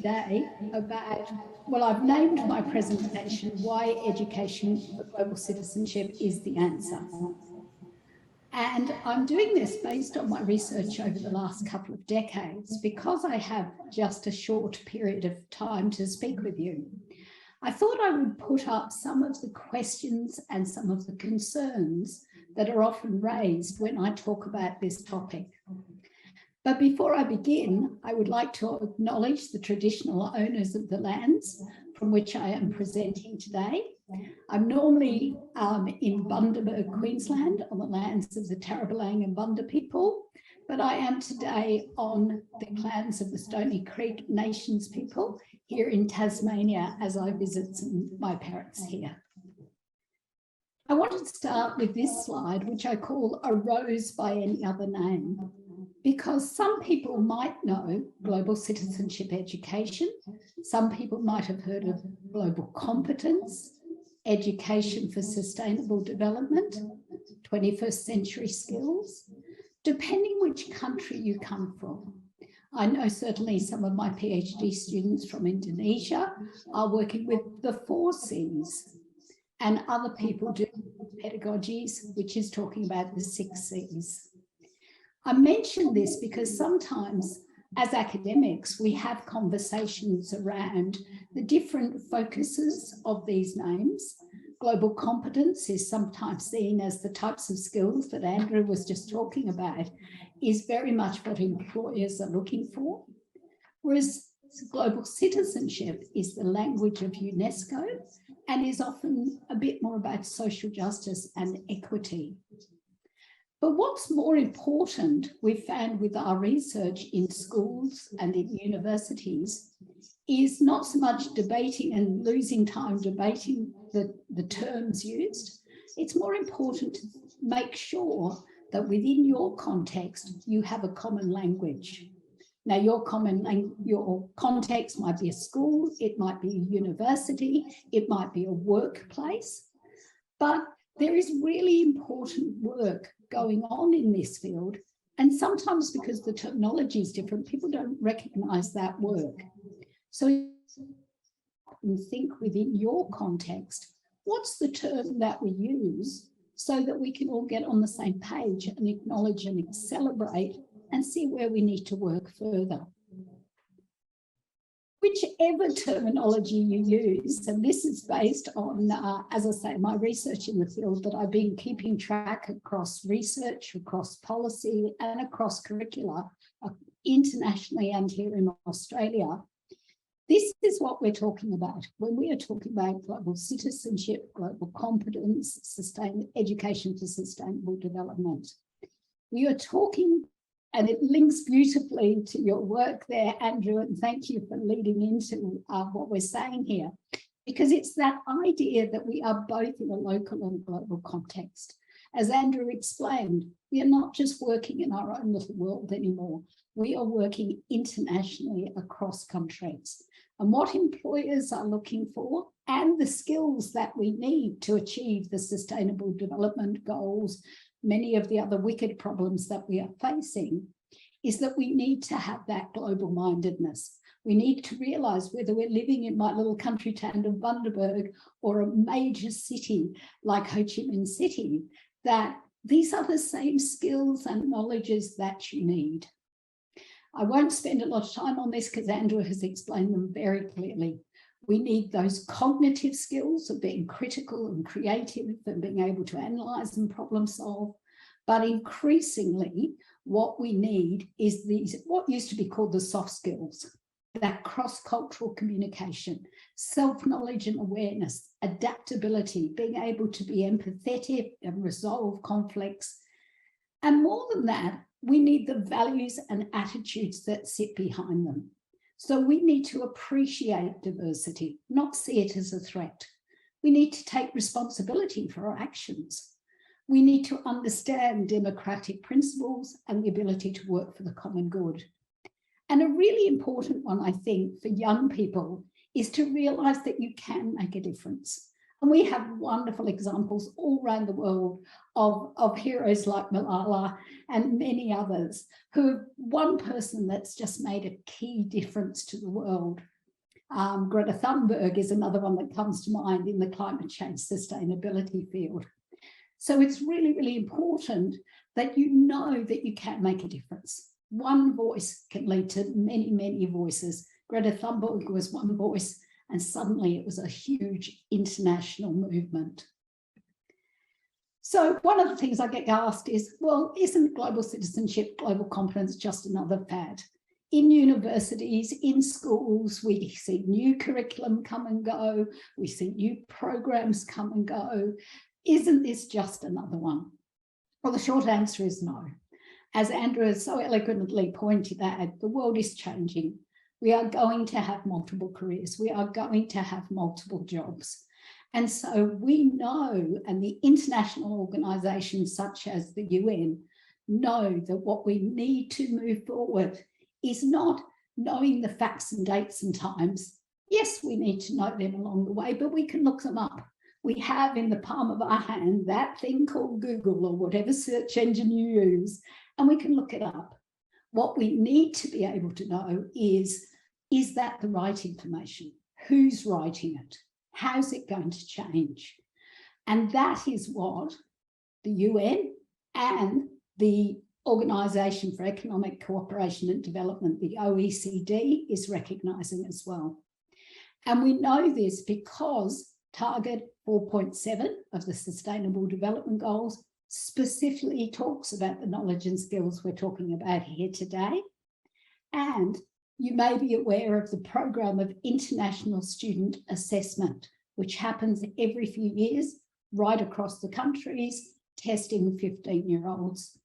today about, well, I've named my presentation, Why Education for Global Citizenship is the Answer. And I'm doing this based on my research over the last couple of decades because I have just a short period of time to speak with you. I thought I would put up some of the questions and some of the concerns that are often raised when I talk about this topic. But before I begin, I would like to acknowledge the traditional owners of the lands from which I am presenting today. I'm normally in Bundaberg, Queensland, on the lands of the Tarrabalang and Bunda people, but I am today on the clans of the Stony Creek Nations people here in Tasmania as I visit my parents here. I want to start with this slide, which I call A Rose by Any Other Name, because some people might know global citizenship education. Some people might have heard of global competence, education for sustainable development, 21st century skills, depending which country you come from. I know certainly some of my PhD students from Indonesia are working with the 4 Cs, and other people do pedagogies, which is talking about the 6 Cs. I mention this because sometimes as academics, we have conversations around the different focuses of these names. Global competence is sometimes seen as the types of skills that Andrew was just talking about, is very much what employers are looking for. Whereas global citizenship is the language of UNESCO and is often a bit more about social justice and equity. But what's more important, we've found with our research in schools and in universities, is not so much debating and losing time debating the terms used. It's more important to make sure that within your context, you have a common language. Now, your context might be a school, it might be a university, it might be a workplace, but there is really important work going on in this field. And sometimes because the terminology is different, people don't recognize that work. So think within your context, what's the term that we use so that we can all get on the same page and acknowledge and celebrate and see where we need to work further. Whichever terminology you use, and this is based on, as I say, my research in the field that I've been keeping track across research, across policy, and across curricula, internationally and here in Australia. This is what we're talking about when we are talking about global citizenship, global competence, education for sustainable development. We are talking, and it links beautifully to your work there, Andrew, and thank you for leading into what we're saying here, because it's that idea that we are both in a local and global context. As Andrew explained, we are not just working in our own little world anymore. We are working internationally across countries. And what employers are looking for and the skills that we need to achieve the sustainable development goals, many of the other wicked problems that we are facing, is that we need to have that global mindedness. We need to realize whether we're living in my little country town of Bundaberg or a major city like Ho Chi Minh City, that these are the same skills and knowledges that you need. I won't spend a lot of time on this because Andrew has explained them very clearly. We need those cognitive skills of being critical and creative and being able to analyze and problem solve. But increasingly, what we need is these, what used to be called the soft skills, that cross-cultural communication, self-knowledge and awareness, adaptability, being able to be empathetic and resolve conflicts. And more than that, we need the values and attitudes that sit behind them. So we need to appreciate diversity, not see it as a threat. We need to take responsibility for our actions. We need to understand democratic principles and the ability to work for the common good. And a really important one, I think, for young people is to realize that you can make a difference. And we have wonderful examples all around the world of heroes like Malala and many others who, one person that's just made a key difference to the world. Greta Thunberg is another one that comes to mind in the climate change sustainability field. So it's really, really important that you know that you can make a difference. One voice can lead to many, many voices. Greta Thunberg was one voice, and suddenly it was a huge international movement. So one of the things I get asked is, well, isn't global citizenship, global competence just another fad? In universities, in schools, we see new curriculum come and go. We see new programs come and go. Isn't this just another one? Well, the short answer is no. As Andrew has so eloquently pointed out, the world is changing. We are going to have multiple careers. We are going to have multiple jobs. And so we know, and the international organizations such as the UN know, that what we need to move forward is not knowing the facts and dates and times. Yes, we need to know them along the way, but we can look them up. We have in the palm of our hand that thing called Google or whatever search engine you use, and we can look it up. What we need to be able to know is that the right information? Who's writing it? How's it going to change? And that is what the UN and the Organization for Economic Cooperation and Development, the OECD, is recognizing as well. And we know this because Target 4.7 of the Sustainable Development Goals specifically talks about the knowledge and skills we're talking about here today. And you may be aware of the program of international student assessment, which happens every few years right across the countries, testing 15-year-olds.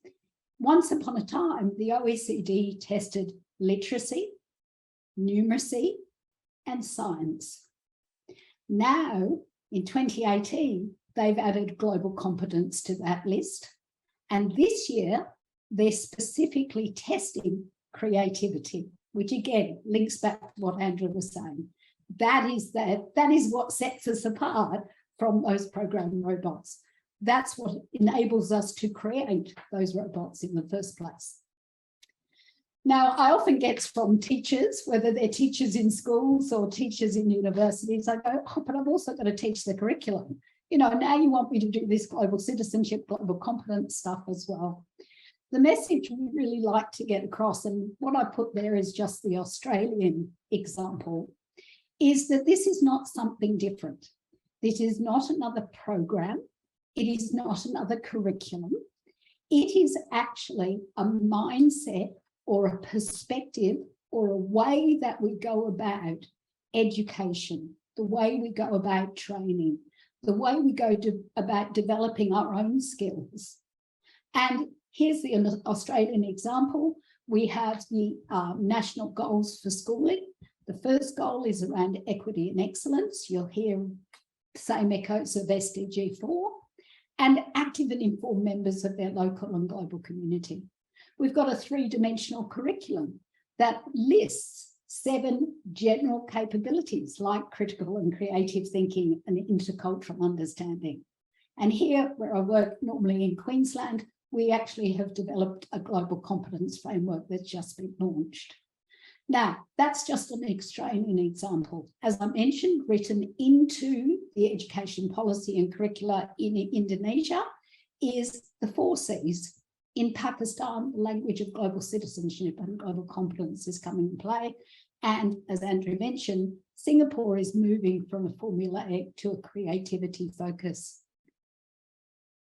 Once upon a time, the OECD tested literacy, numeracy, and science. Now, in 2018, they've added global competence to that list. And this year, they're specifically testing creativity, which again links back to what Andrew was saying. That is what sets us apart from those program robots. That's what enables us to create those robots in the first place. Now, I often get from teachers, whether they're teachers in schools or teachers in universities, I go, oh, but I've also got to teach the curriculum. You know, now you want me to do this global citizenship, global competence stuff as well. The message we really like to get across, and what I put there is just the Australian example, is that this is not something different. This is not another program. It is not another curriculum. It is actually a mindset or a perspective or a way that we go about education, the way we go about training, the way we go about developing our own skills. And here's the Australian example. We have the national goals for schooling. The first goal is around equity and excellence. You'll hear the same echoes of SDG 4, and active and informed members of their local and global community. We've got a three-dimensional curriculum that lists 7 general capabilities like critical and creative thinking and intercultural understanding. And here, where I work normally in Queensland, we actually have developed a global competence framework that's just been launched. Now, that's just an Australian example. As I mentioned, written into the education policy and curricula in Indonesia is the 4 Cs. In Pakistan, the language of global citizenship and global competence is coming into play. And as Andrew mentioned, Singapore is moving from a formulaic to a creativity focus.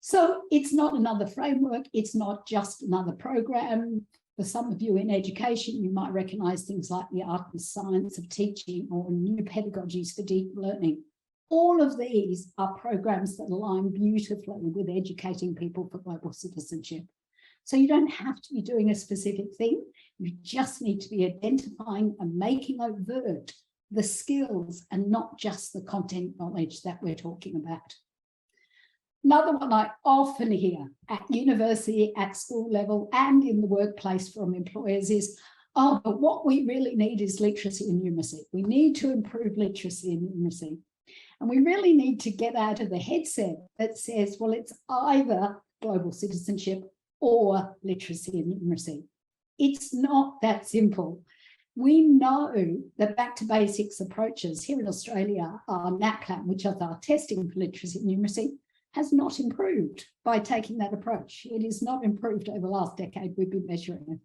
So it's not another framework. It's not just another program. For some of you in education, you might recognize things like the art and science of teaching or new pedagogies for deep learning. All of these are programs that align beautifully with educating people for global citizenship. So you don't have to be doing a specific thing. You just need to be identifying and making overt the skills and not just the content knowledge that we're talking about. Another one I often hear at university, at school level, and in the workplace from employers is, oh, but what we really need is literacy and numeracy. We need to improve literacy and numeracy. And we really need to get out of the headset that says, well, it's either global citizenship or literacy and numeracy. It's not that simple. We know that back to basics approaches here in Australia, our NAPLAN, which is our testing for literacy and numeracy, has not improved by taking that approach. It is not improved over the last decade we've been measuring it.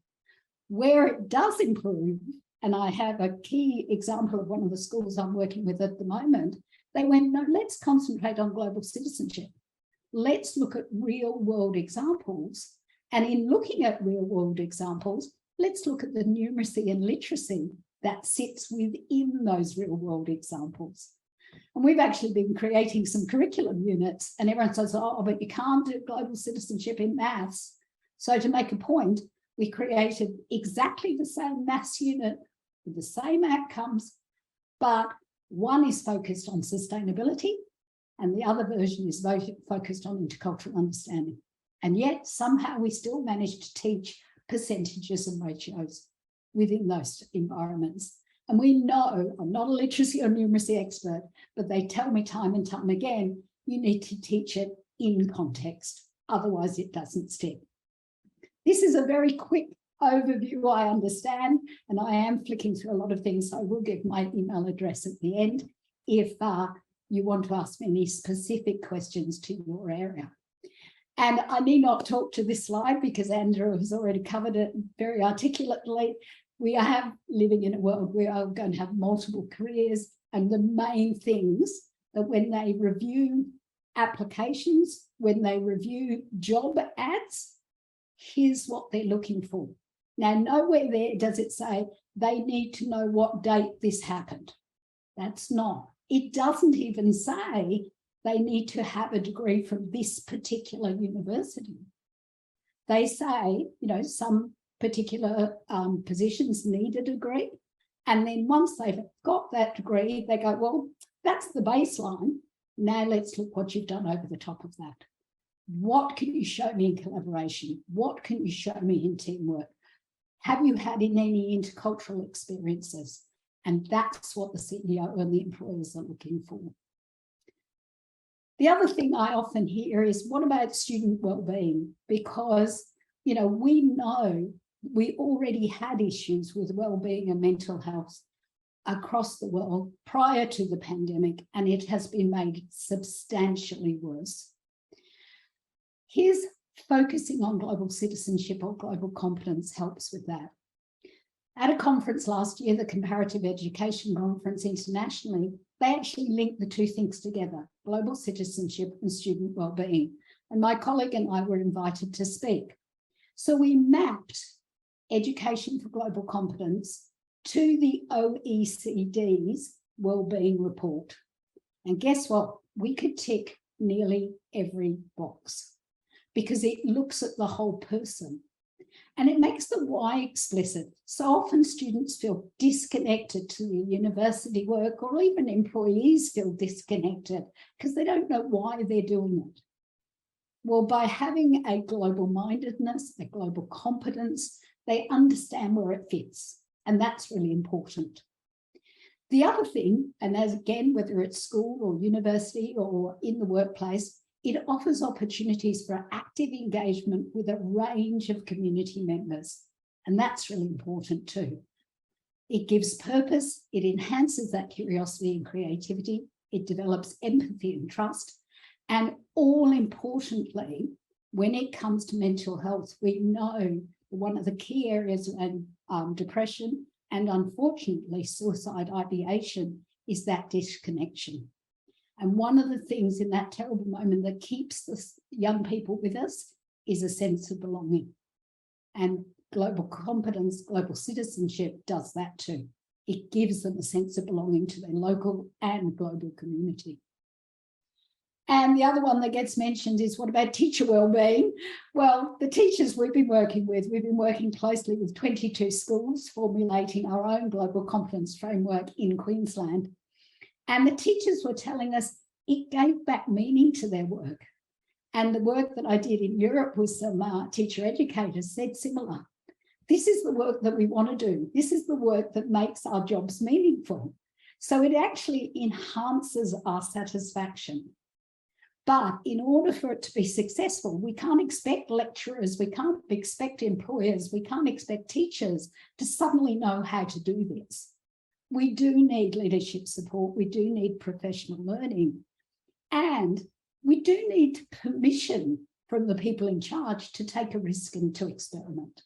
Where it does improve, and I have a key example of one of the schools I'm working with at the moment, they went, no, let's concentrate on global citizenship. Let's look at real world examples. And in looking at real world examples, let's look at the numeracy and literacy that sits within those real world examples. And we've actually been creating some curriculum units, and everyone says, oh, but you can't do global citizenship in maths. So to make a point, we created exactly the same maths unit with the same outcomes, but one is focused on sustainability and the other version is focused on intercultural understanding. And yet somehow we still managed to teach percentages and ratios within those environments. And we know, I'm not a literacy or numeracy expert, but they tell me time and time again, you need to teach it in context, otherwise it doesn't stick. This is a very quick overview, I understand, and I am flicking through a lot of things, so I will give my email address at the end if you want to ask me any specific questions to your area. And I need not talk to this slide because Andrew has already covered it very articulately. We are living in a world where we are going to have multiple careers, and the main things that when they review applications, when they review job ads, here's what they're looking for. Now, nowhere there does it say they need to know what date this happened. That's not. It doesn't even say they need to have a degree from this particular university. They say, you know, some particular positions need a degree. And then once they've got that degree, they go, well, that's the baseline. Now let's look what you've done over the top of that. What can you show me in collaboration? What can you show me in teamwork? Have you had in any intercultural experiences? And that's what the CEO and the employers are looking for. The other thing I often hear is, what about student well-being? Because, you know we already had issues with well-being and mental health across the world prior to the pandemic, and it has been made substantially worse. Here's focusing on global citizenship or global competence helps with that. At a conference last year, the Comparative Education Conference internationally, they actually linked the two things together, global citizenship and student well-being. And my colleague and I were invited to speak. So we mapped education for global competence to the OECD's well-being report. And guess what? We could tick nearly every box because it looks at the whole person. And it makes the why explicit. So often students feel disconnected to the university work, or even employees feel disconnected because they don't know why they're doing it. Well, by having a global mindedness, a global competence, they understand where it fits. And that's really important. The other thing, and as again, whether it's school or university or in the workplace, it offers opportunities for active engagement with a range of community members. And that's really important too. It gives purpose, it enhances that curiosity and creativity, it develops empathy and trust. And all importantly, when it comes to mental health, we know one of the key areas around depression and unfortunately suicide ideation is that disconnection. And one of the things in that terrible moment that keeps the young people with us is a sense of belonging. And global competence, global citizenship does that too. It gives them a sense of belonging to their local and global community. And the other one that gets mentioned is, what about teacher wellbeing? Well, the teachers we've been working closely with 22 schools, formulating our own global competence framework in Queensland. And the teachers were telling us it gave back meaning to their work. And the work that I did in Europe with some teacher educators said similar. This is the work that we want to do. This is the work that makes our jobs meaningful. So it actually enhances our satisfaction. But in order for it to be successful, we can't expect lecturers, we can't expect employers, we can't expect teachers to suddenly know how to do this. We do need leadership support, we do need professional learning, and we do need permission from the people in charge to take a risk and to experiment,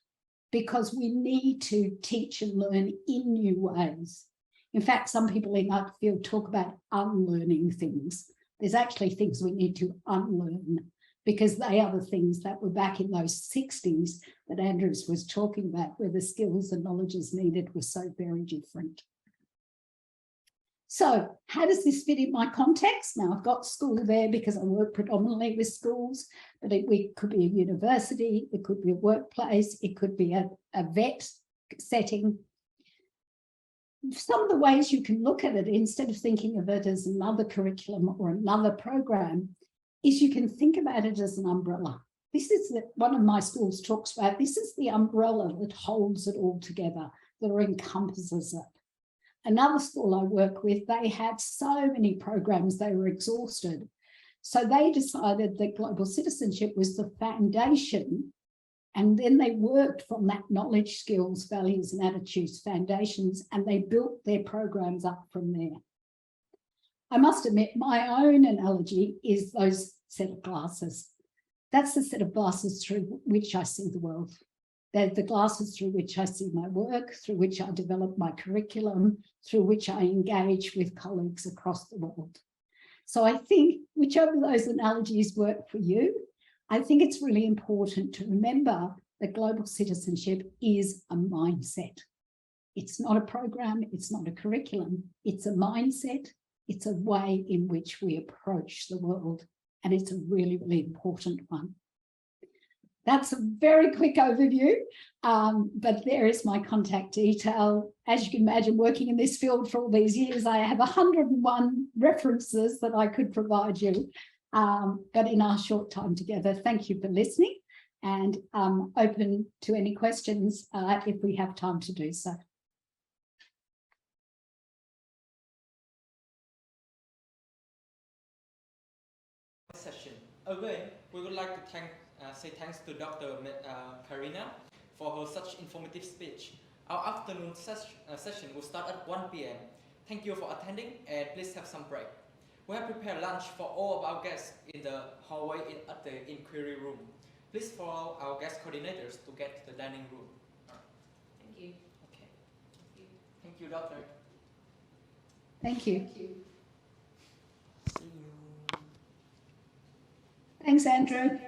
because we need to teach and learn in new ways. In fact, some people in that field talk about unlearning things. There's actually things we need to unlearn, because they are the things that were back in those 60s that Andrews was talking about, where the skills and knowledges needed were so very different. So how does this fit in my context? Now, I've got school there because I work predominantly with schools, but it could be a university, it could be a workplace, it could be a vet setting. Some of the ways you can look at it, instead of thinking of it as another curriculum or another program, is you can think about it as an umbrella. This is one of my schools talks about, this is the umbrella that holds it all together, that encompasses it. Another school I work with, they had so many programs, they were exhausted. So they decided that global citizenship was the foundation, and then they worked from that knowledge, skills, values, and attitudes foundations, and they built their programs up from there. I must admit, my own analogy is those set of glasses. That's the set of glasses through which I see the world. They're the glasses through which I see my work, through which I develop my curriculum, through which I engage with colleagues across the world. So I think whichever of those analogies work for you, I think it's really important to remember that global citizenship is a mindset. It's not a program, it's not a curriculum, it's a mindset, it's a way in which we approach the world, and it's a really, really important one. That's a very quick overview, but there is my contact detail. As you can imagine, working in this field for all these years, I have 101 references that I could provide you. But in our short time together, thank you for listening, and open to any questions if we have time to do so. Session. Again, we would like to say thanks to Dr. Karena for her such informative speech. Our afternoon session will start at 1 p.m. Thank you for attending, and please have some break. We have prepared lunch for all of our guests in the hallway at the inquiry room. Please follow our guest coordinators to get to the dining room. Thank you. Okay. Thank you, Doctor. Thank you. See you. Thanks, Andrew.